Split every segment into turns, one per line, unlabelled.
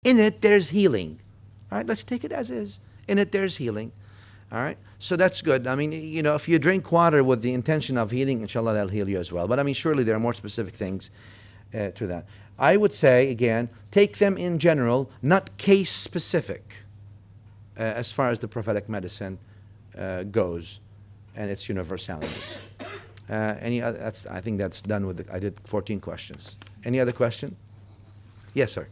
In it, there's healing. All right, let's take it as is. In it, there's healing. All right, so that's good. I mean, if you drink water with the intention of healing, inshallah, that'll heal you as well. But I mean, surely there are more specific things to that. I would say, again, take them in general, not case specific, as far as the prophetic medicine goes and its universality. Any other? I think that's done with I did 14 questions. Any other question? Yes, sir.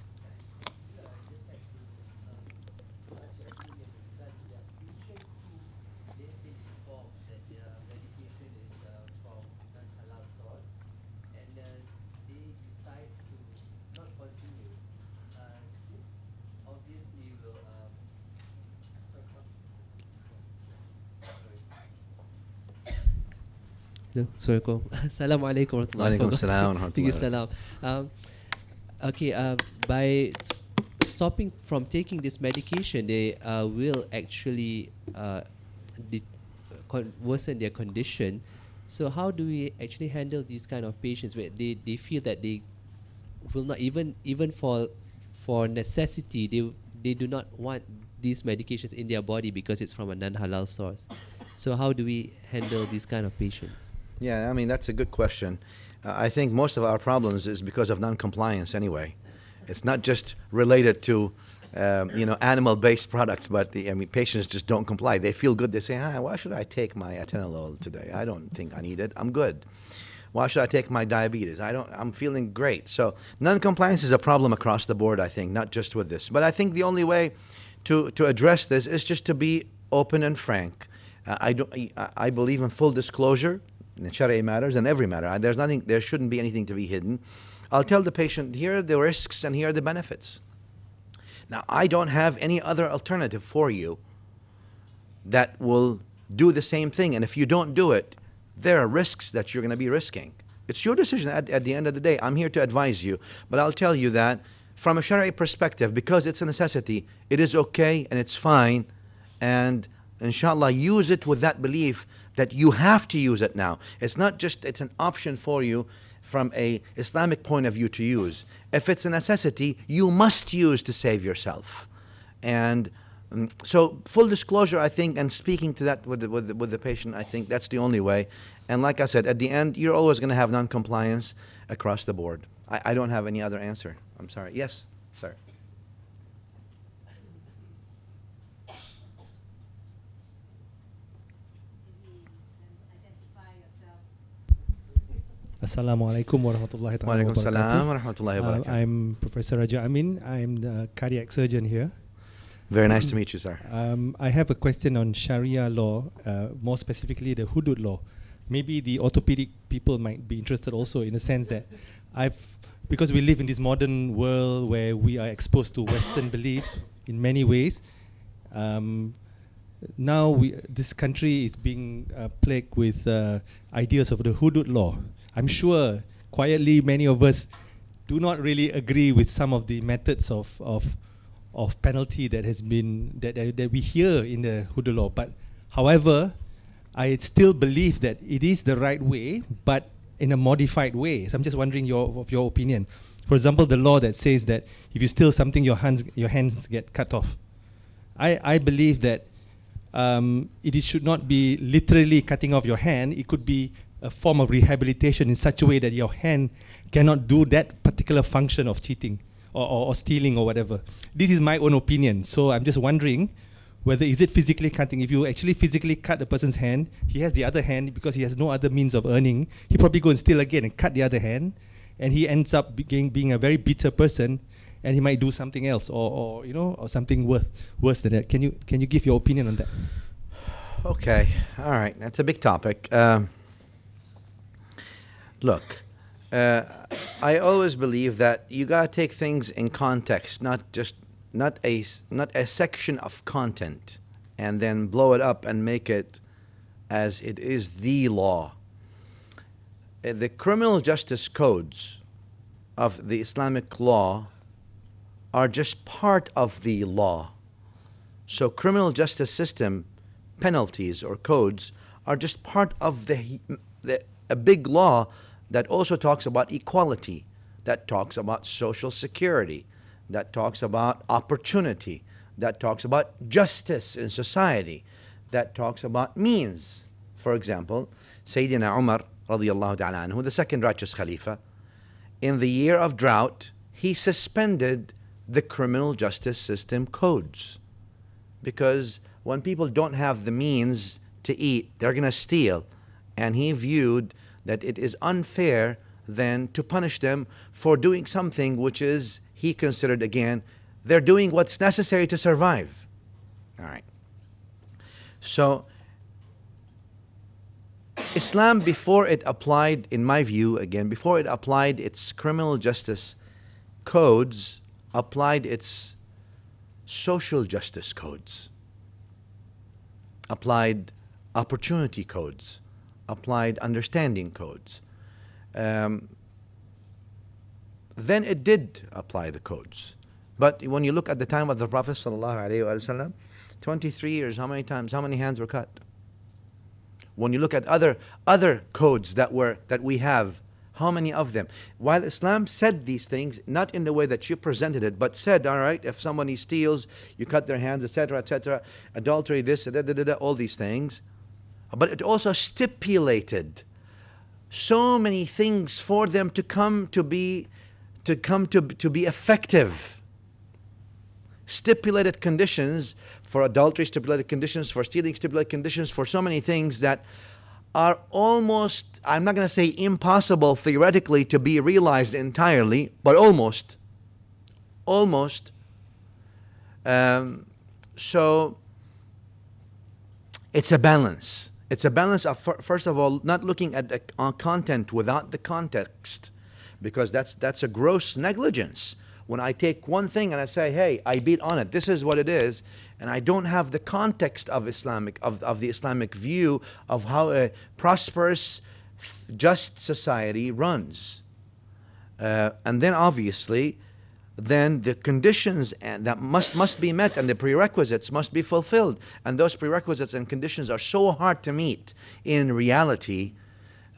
No, sorry, go. Assalamu alaikum warahmatullahi wabarakatuh. Thank you, salam. Okay, by stopping from taking this medication, they will actually worsen their condition. So how do we actually handle these kind of patients where they feel that they will not even for necessity they do not want these medications in their body because it's from a non-halal source. So how do we handle these kind of patients?
Yeah, I mean, that's a good question. I think most of our problems is because of non-compliance anyway. It's not just related to, animal-based products, but patients just don't comply. They feel good. They say, why should I take my atenolol today? I don't think I need it. I'm good. Why should I take my diabetes? I'm feeling great. So non-compliance is a problem across the board, I think, not just with this. But I think the only way to address this is just to be open and frank. I believe in full disclosure in Sharia matters and every matter. There shouldn't be anything to be hidden. I'll tell the patient, here are the risks and here are the benefits. Now, I don't have any other alternative for you that will do the same thing. And if you don't do it, there are risks that you're going to be risking. It's your decision at the end of the day. I'm here to advise you. But I'll tell you that from a Sharia perspective, because it's a necessity, it is okay and it's fine. And inshallah, use it with that belief that you have to use it now. It's not just, it's an option for you from a Islamic point of view to use. If it's a necessity, you must use to save yourself. And so full disclosure, I think, and speaking to that with the patient, I think that's the only way. And like I said, at the end, you're always going to have non-compliance across the board. I don't have any other answer. I'm sorry. Yes, sir.
Assalamu alaikum warahmatullahi wabarakatuh. I'm Professor Raja Amin. I'm the cardiac surgeon here.
Very nice to meet you, sir.
I have a question on Sharia law, more specifically the hudud law. Maybe the orthopedic people might be interested also, in the sense that because we live in this modern world where we are exposed to Western belief in many ways. Now this country is being plagued with ideas of the hudud law. I'm sure quietly many of us do not really agree with some of the methods of penalty that has been that we hear in the hudud law. But however, I still believe that it is the right way, but in a modified way. So I'm just wondering your opinion. For example, the law that says that if you steal something, your hands get cut off. I believe that it should not be literally cutting off your hand. It could be a form of rehabilitation in such a way that your hand cannot do that particular function of cheating or stealing or whatever. This is my own opinion. So I'm just wondering whether is it physically cutting. If you actually physically cut a person's hand, he has the other hand because he has no other means of earning. He probably go and steal again and cut the other hand, and he ends up being a very bitter person, and he might do something else or something worse than that. Can you give your opinion on that?
Okay, all right, that's a big topic. Look, I always believe that you gotta take things in context, not a section of content, and then blow it up and make it as it is the law. The criminal justice codes of the Islamic law are just part of the law. So criminal justice system penalties or codes are just part of a big law that also talks about equality, that talks about social security, that talks about opportunity, that talks about justice in society, that talks about means. For example, Sayyidina Umar radiallahu ta'ala anhu, the second righteous Khalifa, in the year of drought, he suspended the criminal justice system codes. Because when people don't have the means to eat, they're going to steal. And he viewed that it is unfair then to punish them for doing something which is, he considered again, they're doing what's necessary to survive. All right. So, Islam, before it applied, in my view, again, before it applied its criminal justice codes, applied its social justice codes, applied opportunity codes, applied understanding codes. Then it did apply the codes. But when you look at the time of the Prophet ﷺ, 23 years, how many hands were cut? When you look at other codes that we have, how many of them? While Islam said these things, not in the way that you presented it, but said, all right, if somebody steals, you cut their hands, etc., etc., adultery, this, all these things. But it also stipulated so many things for them to come to be effective. Stipulated conditions for adultery, stipulated conditions for stealing, stipulated conditions for so many things that are almost, I'm not going to say impossible theoretically to be realized entirely, but almost. So it's a balance. It's a balance of, first of all, not looking at the content without the context, because that's a gross negligence. When I take one thing and I say, hey, I beat on it, this is what it is, and I don't have the context of the Islamic view of how a prosperous, just society runs. And then obviously, then the conditions that must be met and the prerequisites must be fulfilled. And those prerequisites and conditions are so hard to meet in reality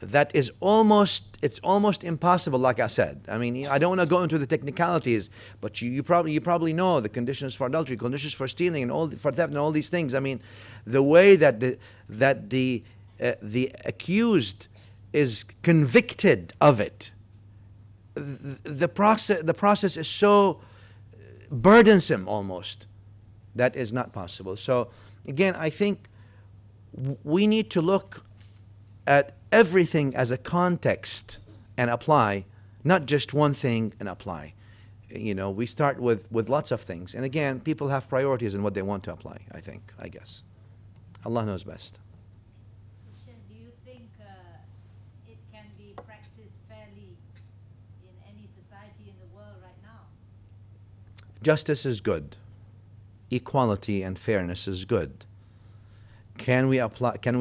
that it's almost impossible, like I said. I mean, I don't want to go into the technicalities, but you probably know the conditions for adultery, conditions for stealing, and for theft, and all these things. I mean, the way that the accused is convicted of it, the process is so burdensome almost that is not possible. So again, I think we need to look at everything as a context and apply, not just one thing and apply. You know, we start with lots of things. And again, people have priorities in what they want to apply, I guess. Allah knows best.
So, Shaykh, do you think it can be practiced fairly in any society in the world right now?
Justice is good. Equality and fairness is good. Can we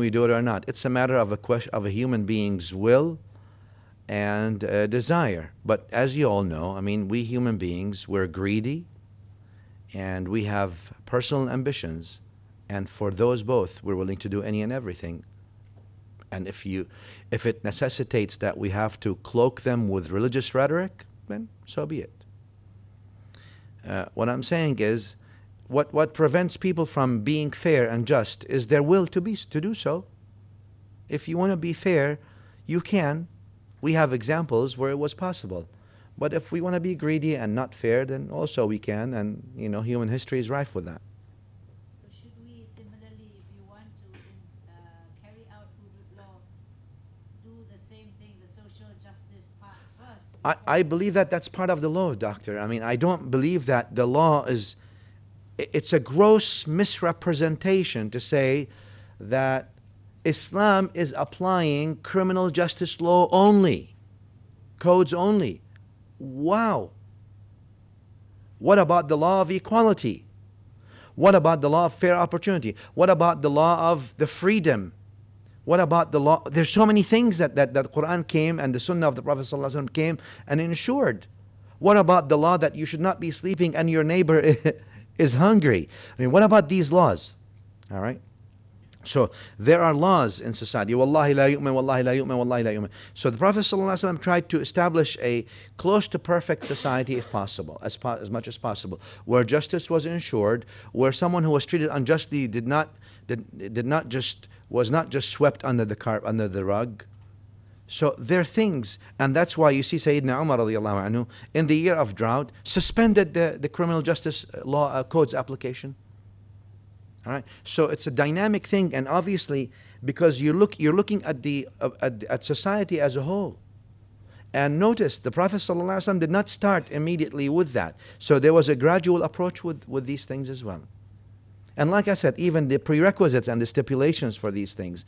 do it or not? It's a matter of a human being's will and desire. But as you all know, I mean, we human beings, we're greedy and we have personal ambitions. And for those both, we're willing to do any and everything. And if it necessitates that we have to cloak them with religious rhetoric, then so be it. What I'm saying is, what prevents people from being fair and just is their will to do so. If you want to be fair, you can. We have examples where it was possible. But if we want to be greedy and not fair, then also we can, and you know, human history is rife with that.
So should we similarly, if you want to carry out hudud law, do the same thing, the social justice part first?
I believe that that's part of the law, doctor. I mean, I don't believe that the law is... It's a gross misrepresentation to say that Islam is applying criminal justice law only, codes only. Wow. What about the law of equality? What about the law of fair opportunity? What about the law of the freedom? What about the law? There's so many things that the Quran came and the Sunnah of the Prophet ﷺ came and ensured. What about the law that you should not be sleeping and your neighbor is hungry? I mean, what about these laws? All right. So there are laws in society. Wallahi la yu'min, wallahi la yu'min, wallahi la yu'min. So the Prophet ﷺ tried to establish a close to perfect society if possible, as much as possible, where justice was ensured, where someone who was treated unjustly was not just swept under the rug. So there are things, and that's why you see Sayyidina Umar radiallahu anhu, in the year of drought, suspended the criminal justice law code's application. All right. So it's a dynamic thing, and obviously, because you're looking at society as a whole. And notice the Prophet ﷺ did not start immediately with that. So there was a gradual approach with these things as well. And like I said, even the prerequisites and the stipulations for these things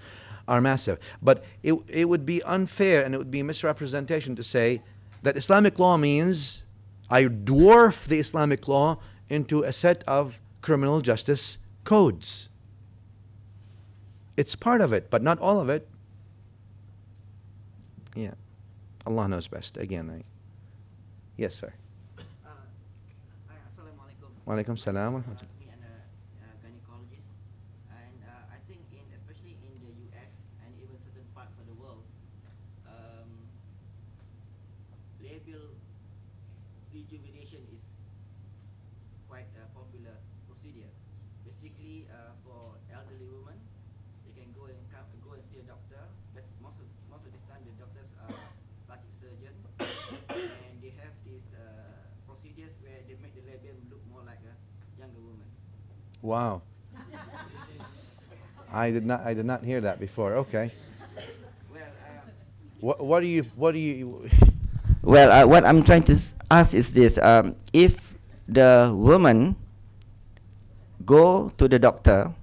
are massive. But it would be unfair and it would be misrepresentation to say that Islamic law means I dwarf the Islamic law into a set of criminal justice codes. It's part of it, but not all of it. Yeah. Allah knows best. Again, yes, sir.
Assalamu alaikum.
Wa alaikum salam wa rahmatullah.
Me and a gynecologist, and I think especially in the US and even certain parts of the world, labial rejuvenation is quite a popular procedure. Basically, for elderly women, they can go and see a doctor. But most of the time, the doctors are plastic surgeons, and they have these procedures where they make the labium look more like a younger woman.
Wow. I did not hear that before. Okay.
Well,
What do you
well, what I'm trying to ask is this: if the woman go to the doctor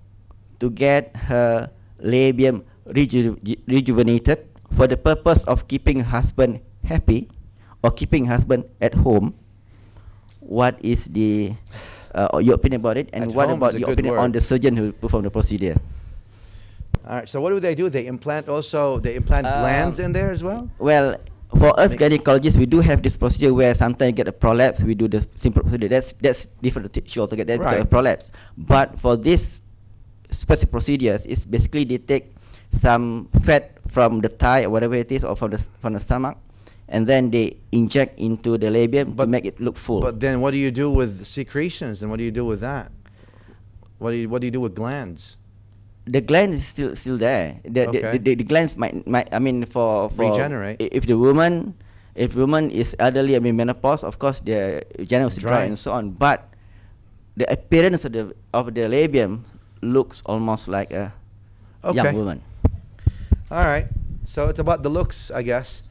to get her labium rejuvenated for the purpose of keeping husband happy or keeping husband at home, what is the your opinion about it, and
At
what
home
about
is a
your
good
opinion
word.
on the surgeon who performed the procedure?
All right. So what do? They implant glands in there as well?
Well, for us gynecologists, we do have this procedure where sometimes you get a prolapse. We do the simple procedure. That's different to tissue altogether. That's
Right.
a prolapse. But for this specific procedures, it's basically they take some fat from the thigh or whatever it is, or from the stomach, and then they inject into the labium to make it look full.
But then what do you do with secretions, and what do you do with that? What do you do with glands?
The gland is still there.
Okay.
The glands might I mean for
Regenerate.
If woman is elderly, I mean menopause, of course the gland is dry
Dry.
and so on. But the appearance of the labium looks almost like a
Okay.
young woman.
All right. So it's about the looks, I guess.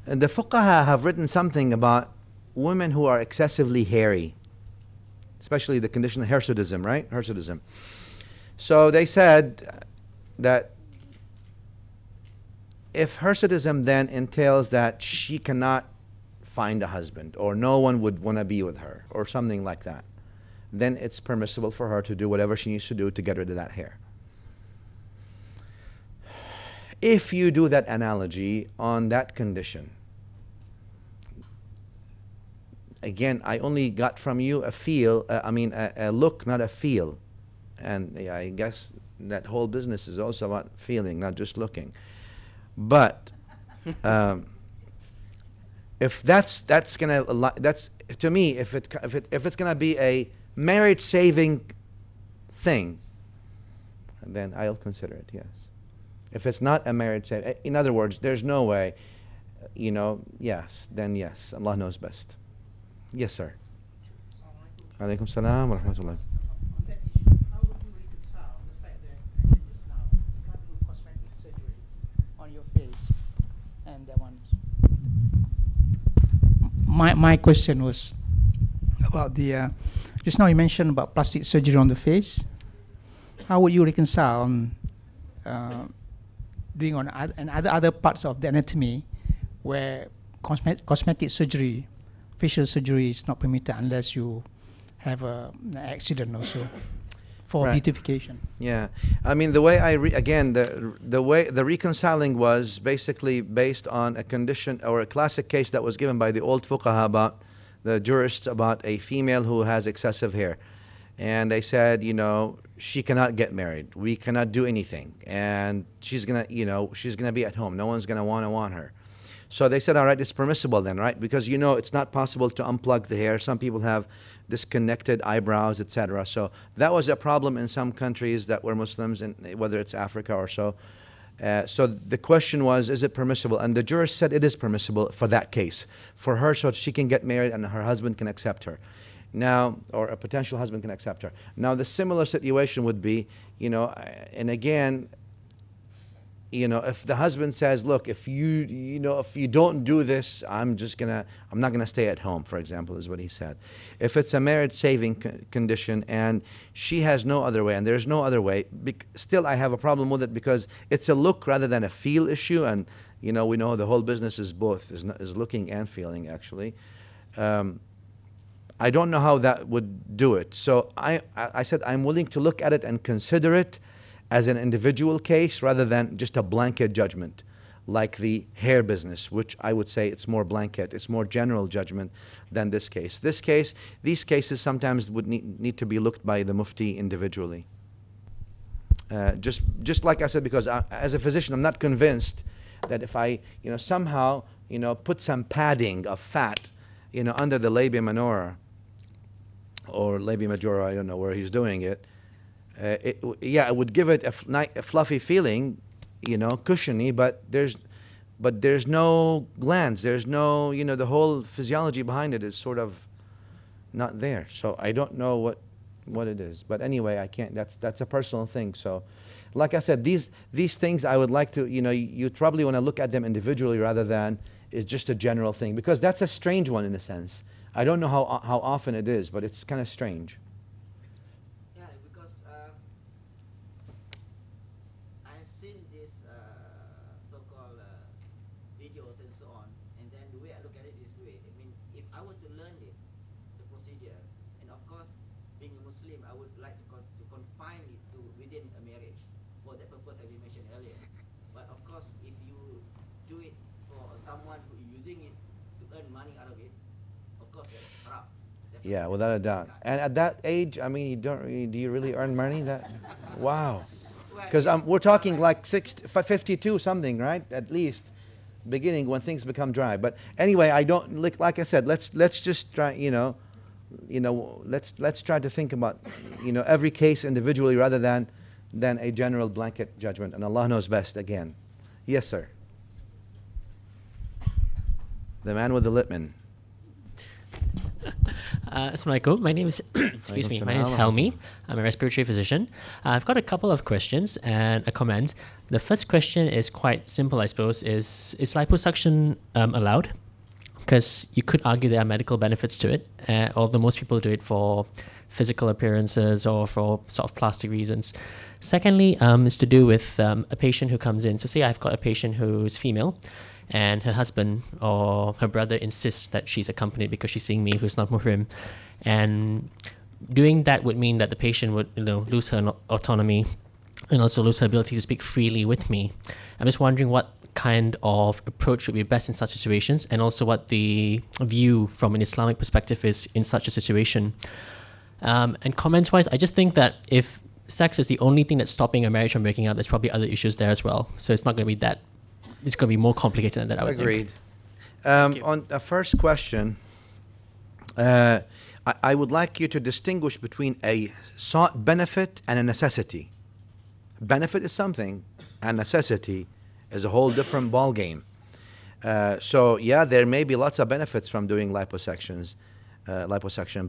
And the fuqaha have written something about women who are excessively hairy, especially the condition of hirsutism, right? Hirsutism. So they said that if hirsutism then entails that she cannot find a husband, or no one would want to be with her, or something like that, then it's permissible for her to do whatever she needs to do to get rid of that hair. If you do that analogy on that condition, again, I only got from you a look, not a feel. And I guess that whole business is also about feeling, not just looking. But if that's to me, if it's gonna be a marriage saving thing, then I'll consider it. Yes. If it's not a marriage saving, in other words, there's no way, yes, then yes, Allah knows best. Yes, sir. Alaikum salam wa rahmatullah.
On that issue, how would you reconcile the fact that actually just now you can't do cosmetic surgery on your face, and that one? My question was about the just now you mentioned about plastic surgery on the face. How would you reconcile doing on other parts of the anatomy where cosmetic surgery, facial surgery is not permitted unless you have an accident also? for
Right.
beautification.
Yeah, I mean the way the way the reconciling was basically based on a condition or a classic case that was given by the old fuqaha about the jurists about a female who has excessive hair, and they said, you know, she cannot get married, we cannot do anything, and she's gonna be at home, no one's gonna want her. So they said, all right, it's permissible then, right? Because you know it's not possible to unplug the hair. Some people have disconnected eyebrows, etc. So that was a problem in some countries that were Muslims, in, whether it's Africa or so. So the question was, is it permissible? And the jurist said it is permissible for that case, for her, so she can get married and her husband can accept her. Now, or a potential husband can accept her. Now, the similar situation would be, you know, and again, you know, if the husband says, look, if you don't do this, I'm not gonna stay at home, for example, is what he said. If it's a marriage saving condition and she has no other way and there's no other way, still I have a problem with it because it's a look rather than a feel issue, and you know, we know the whole business is both, is looking and feeling actually. I don't know how that would do it. So I said I'm willing to look at it and consider it as an individual case rather than just a blanket judgment like the hair business, which I would say it's more blanket, it's more general judgment than this case. These cases sometimes would need to be looked by the mufti individually. Just like I said, because as a physician, I'm not convinced that if I, you know, somehow, you know, put some padding of fat, you know, under the labia minora or labia majora, I don't know where he's doing it, it would give it a fluffy feeling, you know, cushiony, but there's no glands, there's no, you know, the whole physiology behind it is sort of not there. So I don't know what it is. But anyway, I can't, that's a personal thing. So like I said, these things I would like to, you know, you probably want to look at them individually rather than is just a general thing, because that's a strange one in a sense. I don't know how often it is, but it's kind of strange.
Yeah, because I've seen this so-called videos and so on, and then the way I look at it is this way. I mean, if I were to learn it, the procedure, and of course, being a Muslim, I would like to confine it to within a marriage for the purpose that we mentioned earlier. But of course, if you do it for someone who is using it to earn money out of it, of course that's haram.
Yeah, without a doubt. And at that age, I mean, do you really earn money? That, wow. Because we're talking like 52 something, right? At least, beginning when things become dry. But anyway, I don't like I said. Let's just try. Let's try to think about, you know, every case individually rather than a general blanket judgment. And Allah knows best. Again, yes, sir. The man with the Littman.
Assalamualaikum. My name is excuse me. My name is Helmi. I'm a respiratory physician. I've got a couple of questions and a comment. The first question is quite simple, I suppose. Is liposuction allowed? Because you could argue there are medical benefits to it, although most people do it for physical appearances or for sort of plastic reasons. Secondly, is to do with a patient who comes in. So say I've got a patient who's female, and her husband or her brother insists that she's accompanied because she's seeing me, who's not muhrim, and doing that would mean that the patient would, you know, lose her autonomy and also lose her ability to speak freely with me. I'm just wondering what kind of approach would be best in such situations, and also what the view from an Islamic perspective is in such a situation. And comments-wise, I just think that if sex is the only thing that's stopping a marriage from breaking up, there's probably other issues there as well. So it's not going to be that. It's going to be more complicated than that, I would
Agreed.
think.
On the first question, I would like you to distinguish between a sought benefit and a necessity. Benefit is something, and necessity is a whole different ballgame. So yeah, there may be lots of benefits from doing liposuction,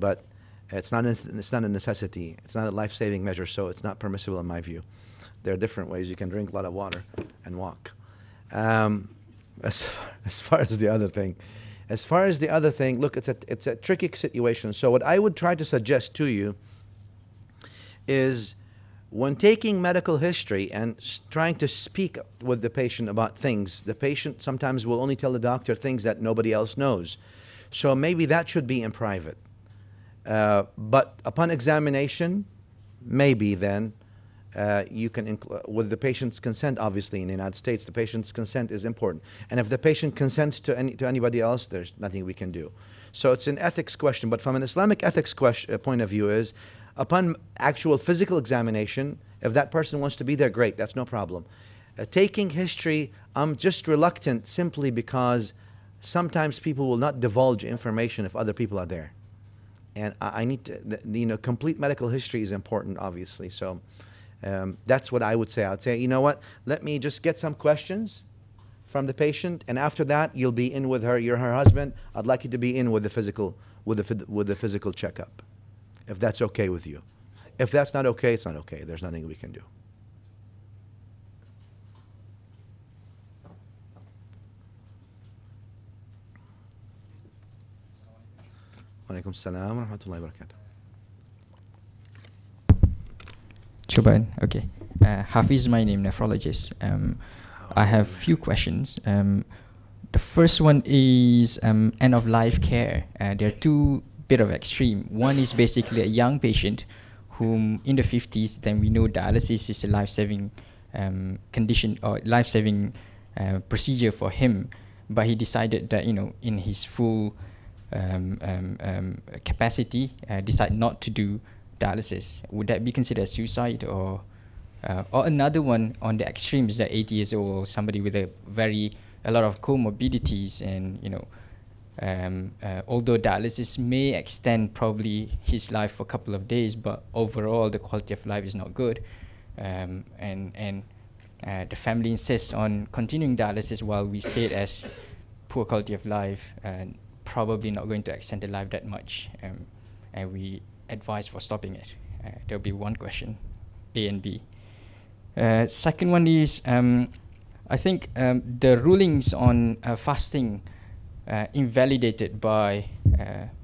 but it's not a necessity. It's not a life-saving measure, so it's not permissible in my view. There are different ways. You can drink a lot of water and walk. As far as the other thing, look, it's a tricky situation. So what I would try to suggest to you is, when taking medical history and trying to speak with the patient about things, the patient sometimes will only tell the doctor things that nobody else knows. So maybe that should be in private. But upon examination, maybe then you can, with the patient's consent, obviously in the United States, the patient's consent is important. And if the patient consents to anybody else, there's nothing we can do. So it's an ethics question, but from an Islamic ethics point of view is, upon actual physical examination, if that person wants to be there, great, that's no problem. Taking history, I'm just reluctant simply because sometimes people will not divulge information if other people are there. And I need to, complete medical history is important, obviously. So that's what I would say. I would say, you know what, let me just get some questions from the patient, and after that, you'll be in with her. You're her husband. I'd like you to be in with the physical, with the physical checkup, if that's okay with you. If that's not okay, it's not okay. There's nothing we can do. Walaikum salam wa rahmatullahi wa barakatuh.
Chuban, okay. Hafiz, my name, nephrologist. I have few questions. The first one is end of life care. There are two bit of extreme. One is basically a young patient whom in the 50s, then we know dialysis is a life-saving condition or life-saving procedure for him, but he decided that, in his full capacity, decide not to do dialysis. Would that be considered suicide? Or another one on the extreme is that 80 years old, somebody with a lot of comorbidities, and although dialysis may extend probably his life for a couple of days, but overall the quality of life is not good, and the family insists on continuing dialysis while we say it as poor quality of life and probably not going to extend the life that much, and we advise for stopping it. There'll be one question, A and B. Second one is, I think the rulings on fasting invalidated by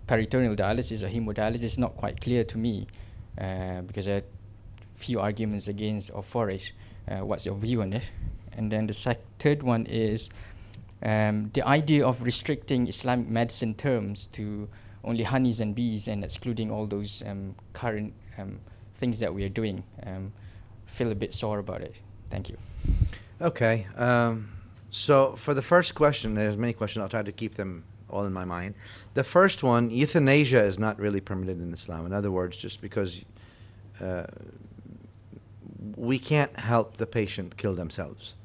peritoneal dialysis or hemodialysis is not quite clear to me, because there are few arguments against or for it. What's your view on it? And then the third one is the idea of restricting Islamic medicine terms to only honeys and bees and excluding all those current things that we are doing. Feel a bit sore about it. Thank you.
Okay. So for the first question, there's many questions. I'll try to keep them all in my mind. The first one, euthanasia is not really permitted in Islam. In other words, just because we can't help the patient kill themselves.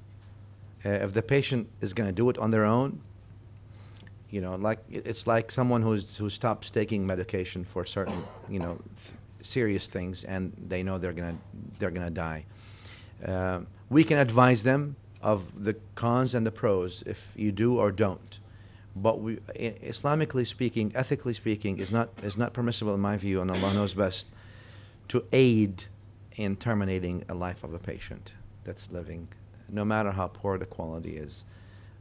If the patient is going to do it on their own, like it's like someone who stops taking medication for certain, serious things, and they know they're gonna die. We can advise them of the cons and the pros if you do or don't. But Islamically speaking, ethically speaking, is not permissible in my view, and Allah knows best, to aid in terminating a life of a patient that's living, no matter how poor the quality is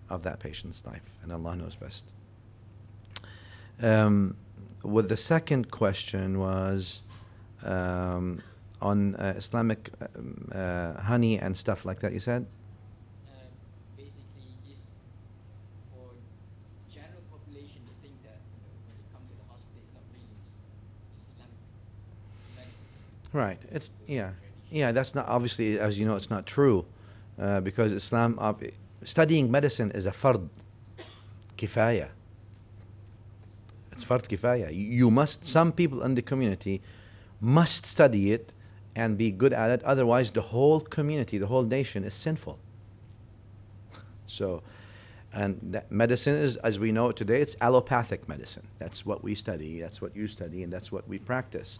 of that patient's life, and Allah knows best. With the second question was on Islamic honey and stuff like that, you said?
Basically, just for general population to think that when they come to the hospital, it's not really Islamic medicine.
Right. Yeah. That's not, obviously, as you know, it's not true, because Islam, studying medicine is a fard kifaya. It's fard kifaya. You must, some people in the community must study it and be good at it. Otherwise, the whole community, the whole nation is sinful. So, and that medicine is, as we know it today, it's allopathic medicine. That's what we study, that's what you study, and that's what we practice.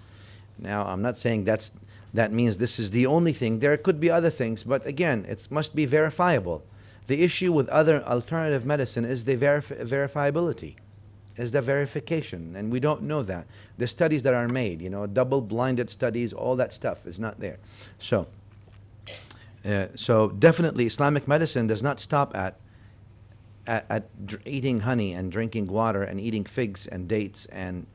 Now, I'm not saying that means this is the only thing. There could be other things, but again, it must be verifiable. The issue with other alternative medicine is the verifiability, is the verification, and we don't know that. The studies that are made, double-blinded studies, all that stuff is not there. So definitely Islamic medicine does not stop at eating honey and drinking water and eating figs and dates and